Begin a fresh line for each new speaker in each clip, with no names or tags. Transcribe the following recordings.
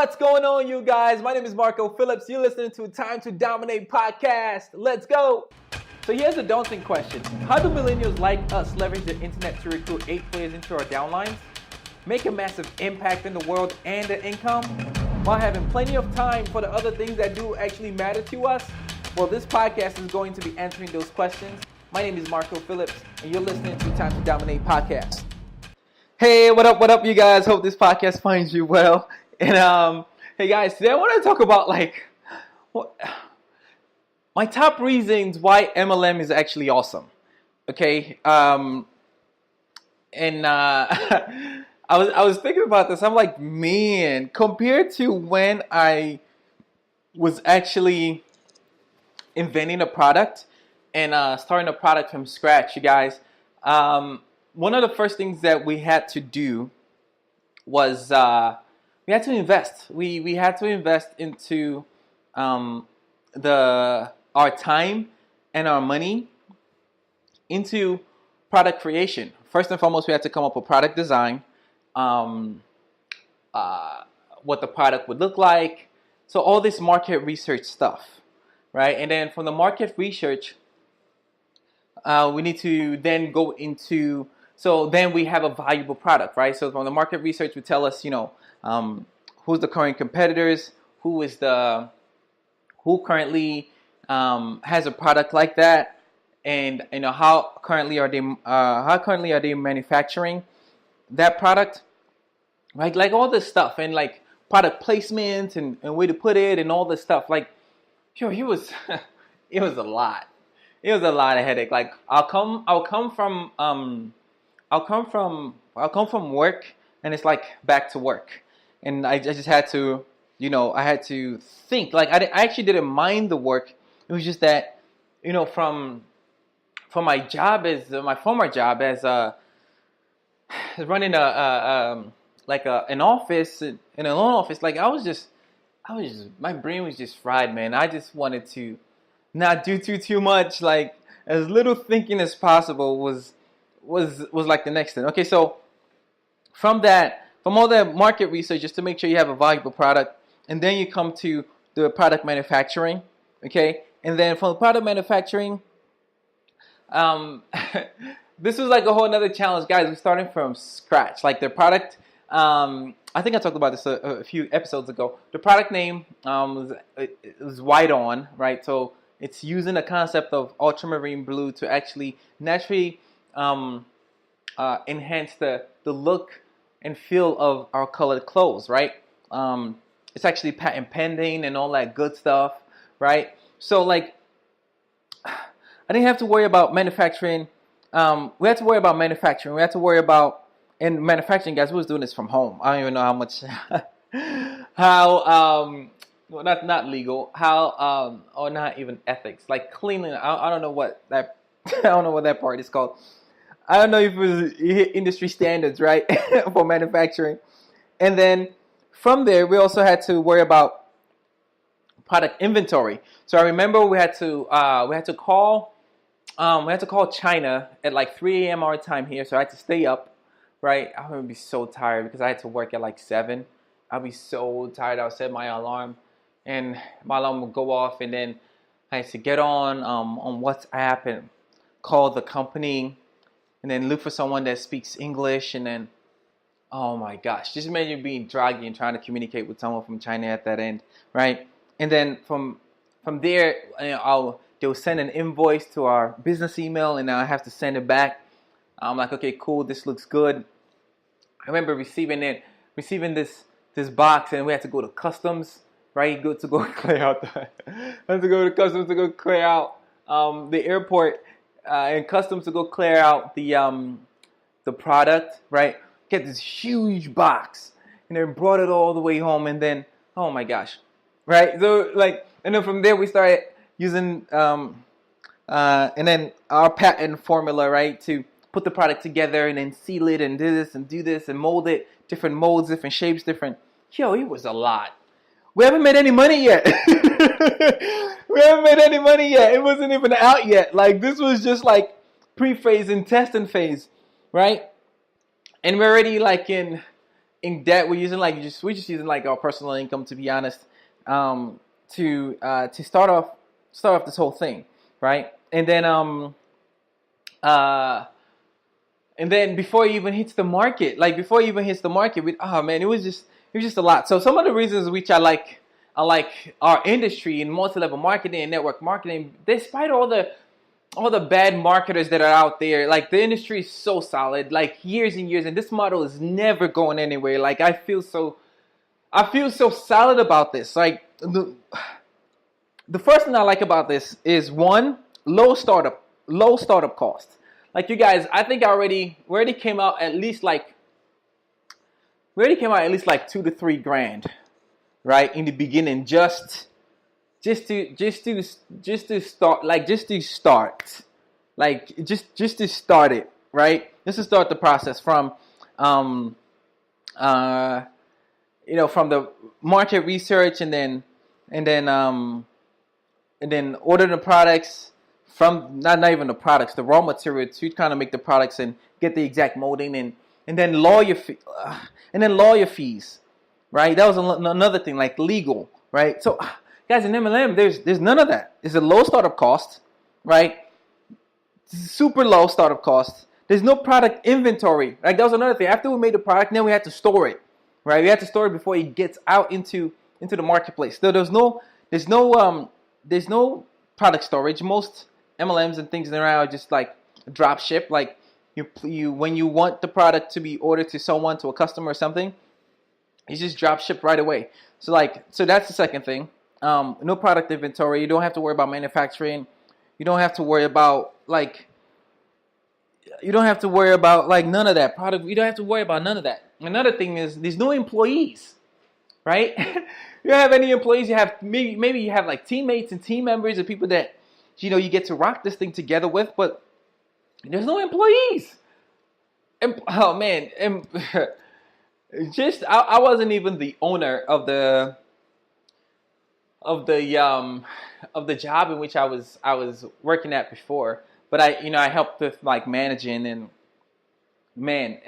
What's going on, you guys? My name is Marco Phillips. You're listening to Time to Dominate podcast. Let's go. So here's a daunting question. How do millennials like us leverage the internet to recruit 8 players into our downlines, make a massive impact in the world and their income, while having plenty of time for the other things that do actually matter to us? Well, this podcast is going to be answering those questions. My name is Marco Phillips, and you're listening to Time to Dominate podcast. Hey, what up, you guys? Hope this podcast finds you well. And hey guys, today I want to talk about my top reasons why MLM is actually awesome. Okay, I was thinking about this. I'm like, man, compared to when I was actually inventing a product and starting a product from scratch, you guys, one of the first things that we had to do was we had to invest. We had to invest into our time and our money into product creation. First and foremost, we had to come up with product design, what the product would look like. So all this market research stuff, right? And then from the market research, we need to then go into, so then we have a valuable product, right? So from the market research would tell us, who's the current competitors, who currently has a product like that, and how currently are they manufacturing that product, right? Like all this stuff, and like product placement and way to put it and all this stuff. Like, it was it was a lot. It was a lot of headache. Like I'll come from work, and it's like back to work. And I just had to, I had to think. Like I actually didn't mind the work. It was just that, from my job my former job as running an office in a loan office. Like I was just my brain was just fried, man. I just wanted to not do too much. Like as little thinking as possible was like the next thing. Okay, so from all that market research, just to make sure you have a valuable product, and then you come to the product manufacturing, okay? And then from the product manufacturing, this was like a whole another challenge, guys. We're starting from scratch. Like the product, I think I talked about this a few episodes ago. The product name was White On, right? So it's using the concept of ultramarine blue to actually naturally enhance the look and feel of our colored clothes, right? It's actually patent pending and all that good stuff, right? So like, I didn't have to worry about manufacturing. We had to worry about manufacturing. We had to worry about, and manufacturing, guys, we was doing this from home. I don't even know how much, well, not legal, or not even ethics, like cleaning. I don't know what that, I don't know what that part is called. I don't know if it was industry standards, right, for manufacturing. And then from there, we also had to worry about product inventory. So I remember we had to call China at like 3 a.m. our time here. So I had to stay up, right? I would be so tired because I had to work at like 7. I'd be so tired. I'll set my alarm, and my alarm would go off, and then I had to get on WhatsApp and call the company, and then look for someone that speaks English, and then, oh my gosh, just imagine being draggy and trying to communicate with someone from China at that end, right? And then from there, they'll send an invoice to our business email, and I have to send it back. I'm like, okay, cool, this looks good. I remember receiving this box, and we had to go to customs, right? To go clear out the airport. And customs to go clear out the product, right? Get this huge box, and then brought it all the way home, and then, oh my gosh, right? So like, and then from there we started using and then our patent formula, right, to put the product together and then seal it and do this and mold it, different molds, different shapes, different. It was a lot. We haven't made any money yet. It wasn't even out yet. Like, this was just like pre-phase and testing phase, right? And we're already like in in debt. We're just using like our personal income, to be honest, to start off this whole thing, right? Uh, and then before it even hits the market, oh man, it was just a lot. So some of the reasons which I like our industry in multi-level marketing and network marketing, despite all the bad marketers that are out there, like the industry is so solid, like years and years, and this model is never going anywhere. Like I feel so solid about this. Like the first thing I like about this is one, low startup cost. Like you guys, I think we already came out at least like 2 to 3 grand, right, in the beginning, just to start, it, right? Just to start the process from um uh from the market research, and then order the products from, not even the products, the raw material to kind of make the products and get the exact molding, and then lawyer fees, right? That was another thing, like legal, right? So guys, in MLM, there's none of that. It's a low startup cost, right? Super low startup cost. There's no product inventory. Like that was another thing. After we made the product, then we had to store it, right? We had to store it before it gets out into the marketplace. So there's no product storage. Most MLMs and things around are just like drop ship. Like you when you want the product to be ordered to someone, to a customer or something, you just drop ship right away. So that's the second thing. No product inventory. You don't have to worry about manufacturing. You don't have to worry about none of that product. You don't have to worry about none of that. Another thing is there's no employees, right? You don't have any employees. You have maybe you have like teammates and team members and people that you get to rock this thing together with, but there's no employees. Oh man, I wasn't even the owner of the job in which I was working at before, but I helped with like managing, and man,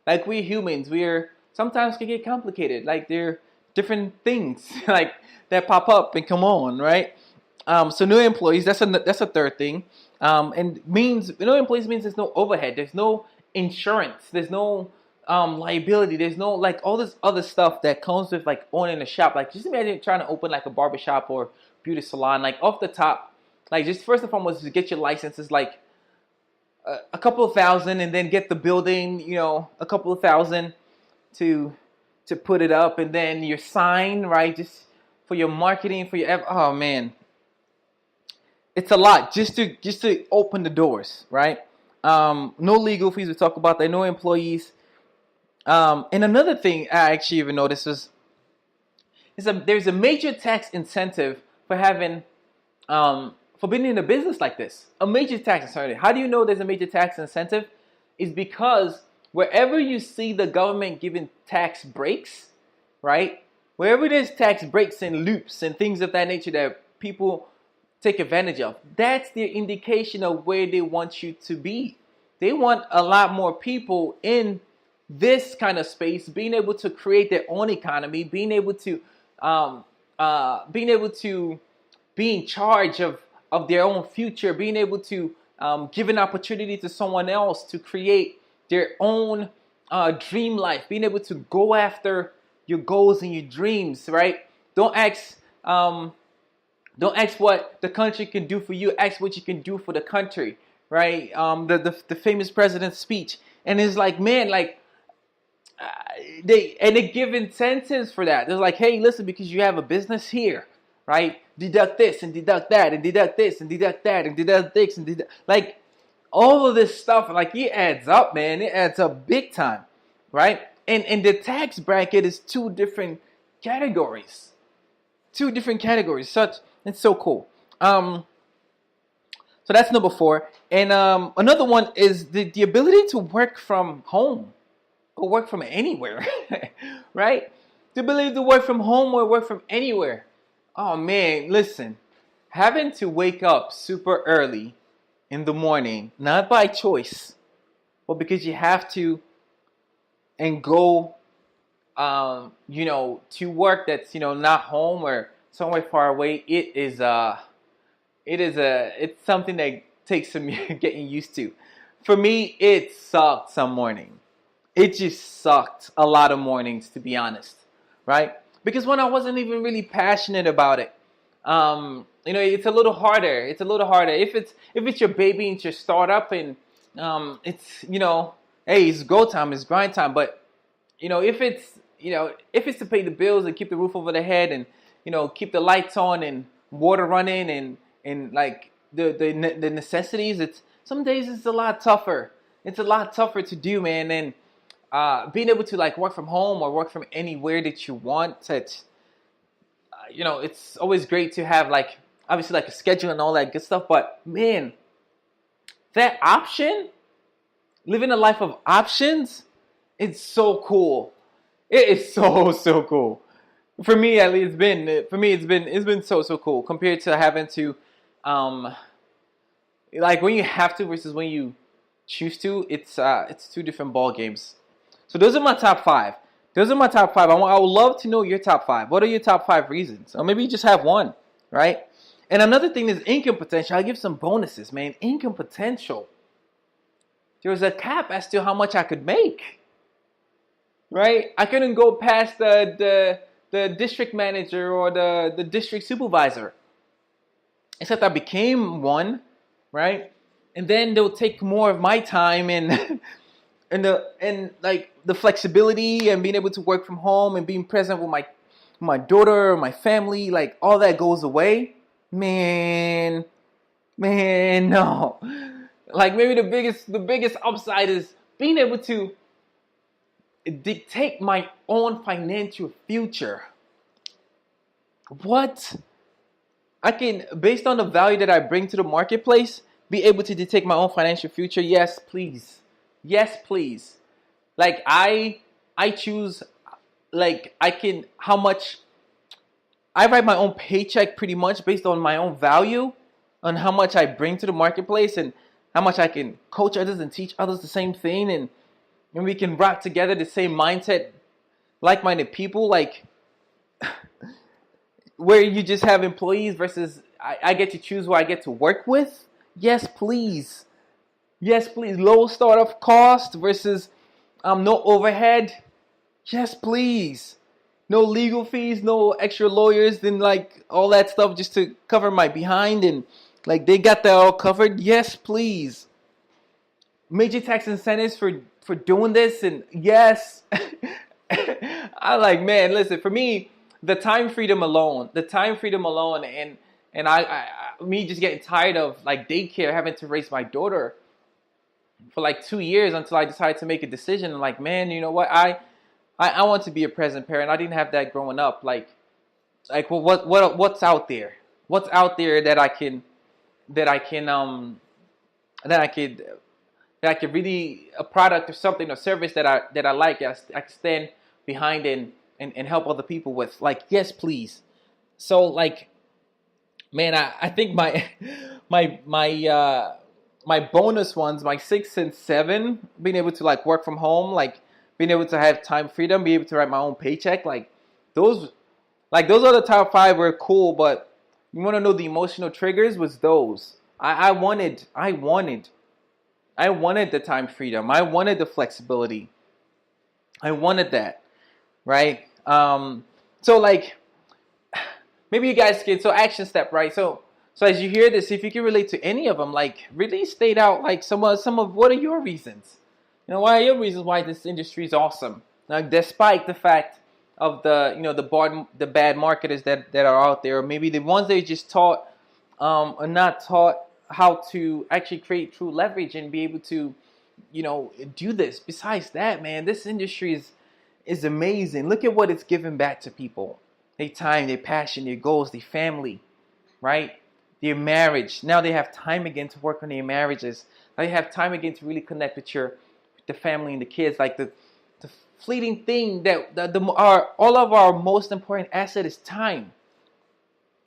like we humans, we're sometimes can get complicated. Like there are different things like that pop up and come on, right? So new employees, that's a third thing. And means no employees means there's no overhead, there's no insurance, there's no liability, there's no like all this other stuff that comes with like owning a shop. Like just imagine trying to open like a barbershop or beauty salon. Like off the top, like just first and foremost, to get your licenses, like a couple of thousand, and then get the building, a couple of thousand to put it up, and then your sign, right, just for your marketing, for your oh man, it's a lot just to open the doors, right? No legal fees, we talk about that, no employees. And another thing I actually even noticed there's a major tax incentive for having for being in a business like this. A major tax incentive. How do you know there's a major tax incentive? Is because wherever you see the government giving tax breaks, right? Wherever there's tax breaks and loops and things of that nature that people take advantage of, that's their indication of where they want you to be. They want a lot more people in this kind of space, being able to create their own economy, being able to be in charge of their own future, being able to give an opportunity to someone else to create their own dream life, being able to go after your goals and your dreams, right? Don't ask what the country can do for you. Ask what you can do for the country, right? The famous president's speech, and it's like, man, like they give incentives for that. They're like, hey, listen, because you have a business here, right? Deduct this and deduct that and deduct this and deduct that and deduct this and deduct, like all of this stuff. Like it adds up, man. It adds up big time, right? And the tax bracket is two different categories. It's so cool. So that's number 4. And another one is the ability to work from home or work from anywhere, right? The ability to work from home or work from anywhere. Oh man, listen, having to wake up super early in the morning, not by choice, but because you have to, and go to work that's, not home or somewhere far away, it's something that takes some getting used to. For me, it sucked some morning. It just sucked a lot of mornings, to be honest, right? Because when I wasn't even really passionate about it, it's a little harder. It's a little harder if it's your baby and it's your startup, and it's hey, it's go time, it's grind time. But if it's to pay the bills and keep the roof over the head, and keep the lights on and water running, and like the necessities, it's some days it's a lot tougher. It's a lot tougher to do, man. And being able to like work from home or work from anywhere that you want, it's always great to have like obviously like a schedule and all that good stuff. But man, that option, living a life of options, it's so cool. It is so cool. For me, at least, it's been so cool compared to having to, like when you have to versus when you choose to. It's two different ball games. So those are my top five. I would love to know your top five. What are your top five reasons? Or maybe you just have one, right? And another thing is income potential. I'll give some bonuses, man. Income potential. There was a cap as to how much I could make, right? I couldn't go past the district manager or the district supervisor. Except I became one, right? And then they'll take more of my time and and like the flexibility and being able to work from home and being present with my daughter or my family, like all that goes away. Man, no. Like maybe the biggest upside is being able to dictate my own financial future. What? I can, based on the value that I bring to the marketplace, be able to dictate my own financial future. Yes, please. Yes, please. Like I choose, like how much, I write my own paycheck pretty much based on my own value, on how much I bring to the marketplace and how much I can coach others and teach others the same thing, and we can rock together the same mindset, like-minded people, like where you just have employees versus I get to choose who I get to work with. Yes, please. Yes, please. Low startup cost versus no overhead. Yes, please. No legal fees, no extra lawyers, then like all that stuff just to cover my behind, and like they got that all covered. Yes, please. Major tax incentives for doing this, and yes. I like, man, listen, for me, the time freedom alone, and me just getting tired of like daycare, having to raise my daughter for like 2 years until I decided to make a decision. And like, man, you know what? I want to be a present parent. I didn't have that growing up. Like, well, what's out there? What's out there that I could really, a product or something or service that I like, I can stand behind and help other people with. Like, yes, please. So like, man, I think my bonus ones, my 6 and 7, being able to like work from home, like being able to have time freedom, be able to write my own paycheck, like those are the top 5 were cool. But you want to know the emotional triggers was those. I wanted the time freedom. I wanted the flexibility. I wanted that, right? So like, maybe you guys can, so action step, right? So as you hear this, if you can relate to any of them, like really state out like some of what are your reasons? Why are your reasons why this industry is awesome? Like, despite the fact of the bad marketers that are out there, or maybe the ones that just taught are not taught how to actually create true leverage and be able to, do this. Besides that, man, this industry is amazing. Look at what it's given back to people. Their time, their passion, their goals, their family, right? Their marriage. Now they have time again to work on their marriages. Now they have time again to really connect with the family and the kids. Like the fleeting thing that all of our most important asset is time,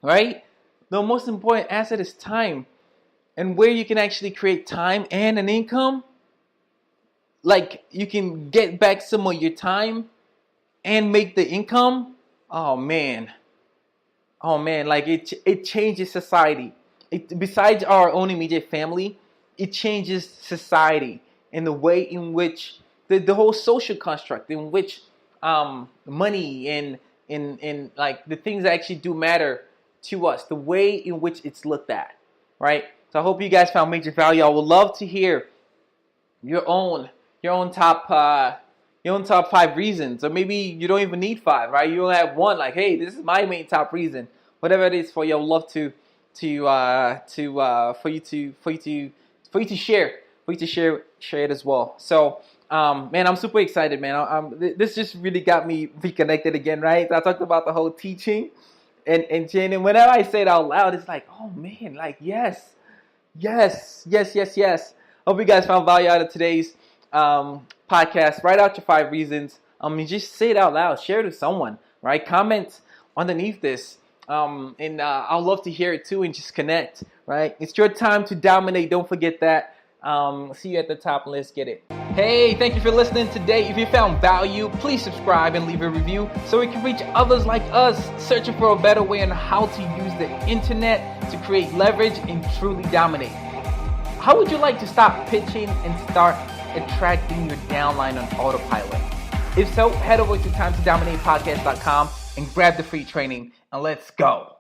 right? The most important asset is time. And where you can actually create time and an income, like you can get back some of your time and make the income, oh man, like it changes society. Besides our own immediate family, it changes society in the way in which the whole social construct in which money and in like the things that actually do matter to us, the way in which it's looked at, right? So I hope you guys found major value. I would love to hear your own top 5 reasons, or maybe you don't even need 5, right? You only have one. Like, hey, this is my main top reason. Whatever it is for you, I would love for you to share it as well. So, man, I'm super excited, man. This just really got me reconnected again, right? I talked about the whole teaching, and Jen, and whenever I say it out loud, it's like, oh man, like yes. Hope you guys found value out of today's podcast. Write out your 5 reasons. And just say it out loud. Share it with someone, right? Comment underneath this. And I'd love to hear it too and just connect, right? It's your time to dominate. Don't forget that. See you at the top and let's get it. Hey, thank you for listening today. If you found value, please subscribe and leave a review so we can reach others like us searching for a better way on how to use the internet to create leverage and truly dominate. How would you like to stop pitching and start attracting your downline on autopilot? If so, head over to timetodominatepodcast.com and grab the free training and let's go.